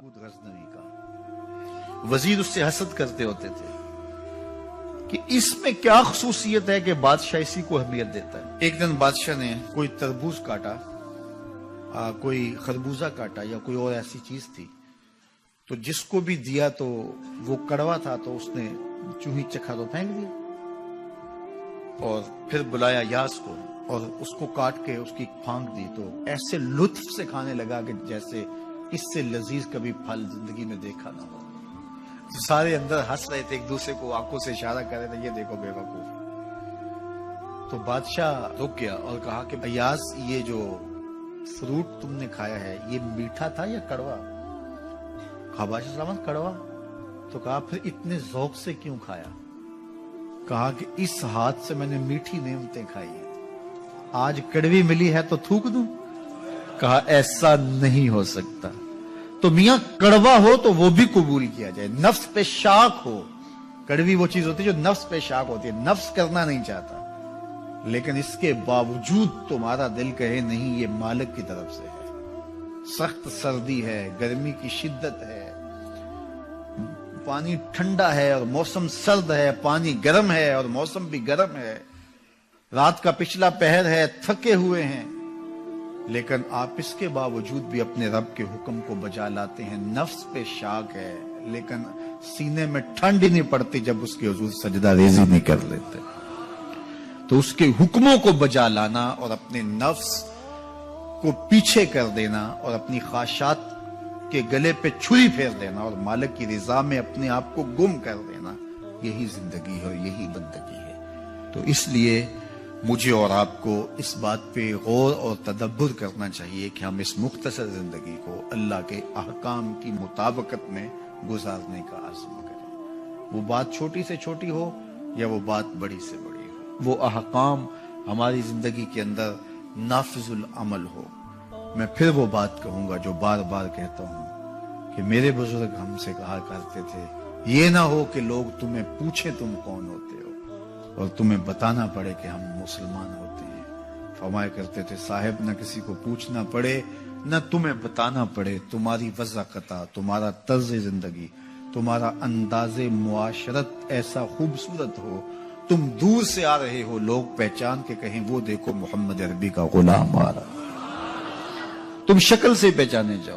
مسعود غزنوی کا، وزیر اس سے حسد کرتے ہوتے تھے کہ اس میں کیا خصوصیت ہے کہ بادشاہ اسی کو اہمیت دیتا ہے۔ ایک دن بادشاہ نے کوئی تربوز کاٹا، کوئی خربوزہ کاٹا یا کوئی اور ایسی چیز تھی، تو جس کو بھی دیا تو وہ کڑوا تھا، تو اس نے چوہی چکھا تو پھینک دیا، اور پھر بلایا یاس کو اور اس کو کاٹ کے اس کی پھانک دی، تو ایسے لطف سے کھانے لگا کہ جیسے اس سے لذیذ کبھی پھل زندگی میں دیکھا نہ ہو۔ سارے اندر ہنس رہے تھے، ایک دوسرے کو آنکھوں سے اشارہ کر رہے تھے، یہ دیکھو بے وقوف۔ تو بادشاہ رک گیا اور کہا کہ ایاز، یہ جو فروٹ تم نے کھایا ہے یہ میٹھا تھا یا کڑوا؟ کہا بادشاہ سلامت کڑوا۔ تو کہا پھر اتنے ذوق سے کیوں کھایا؟ کہا کہ اس ہاتھ سے میں نے میٹھی نعمتیں کھائی ہیں، آج کڑوی ملی ہے تو تھوک دوں؟ کہا ایسا نہیں ہو سکتا، تو میاں کڑوا ہو تو وہ بھی قبول کیا جائے، نفس پہ شاک ہو۔ کڑوی وہ چیز ہوتی ہے جو نفس پہ شاک ہوتی ہے، نفس کرنا نہیں چاہتا، لیکن اس کے باوجود تمہارا دل کہے نہیں یہ مالک کی طرف سے ہے۔ سخت سردی ہے، گرمی کی شدت ہے، پانی ٹھنڈا ہے اور موسم سرد ہے، پانی گرم ہے اور موسم بھی گرم ہے، رات کا پچھلا پہر ہے، تھکے ہوئے ہیں، لیکن آپ اس کے باوجود بھی اپنے رب کے حکم کو بجا لاتے ہیں۔ نفس پہ شاک ہے، لیکن سینے میں ٹھنڈ ہی نہیں پڑتی جب اس کے حضور سجدہ ریزی نہیں کر لیتے۔ تو اس کے حکموں کو بجا لانا اور اپنے نفس کو پیچھے کر دینا اور اپنی خواہشات کے گلے پہ چھری پھیر دینا اور مالک کی رضا میں اپنے آپ کو گم کر دینا، یہی زندگی ہے اور یہی بندگی ہے۔ تو اس لیے مجھے اور آپ کو اس بات پہ غور اور تدبر کرنا چاہیے کہ ہم اس مختصر زندگی کو اللہ کے احکام کی مطابقت میں گزارنے کا عزم کریں، وہ بات چھوٹی سے چھوٹی ہو یا وہ بات بڑی سے بڑی ہو، وہ احکام ہماری زندگی کے اندر نافذ العمل ہو۔ میں پھر وہ بات کہوں گا جو بار بار کہتا ہوں کہ میرے بزرگ ہم سے کہا کرتے تھے، یہ نہ ہو کہ لوگ تمہیں پوچھیں تم کون ہوتے ہو اور تمہیں بتانا پڑے کہ ہم مسلمان ہوتے ہیں۔ فرمایا کرتے تھے صاحب، نہ کسی کو پوچھنا پڑے نہ تمہیں بتانا پڑے، تمہاری وضاحت، تمہارا طرز زندگی، تمہارا انداز معاشرت ایسا خوبصورت ہو، تم دور سے آ رہے ہو، لوگ پہچان کے کہیں وہ دیکھو محمد عربی کا غلام آ رہا، تم شکل سے پہچانے جاؤ۔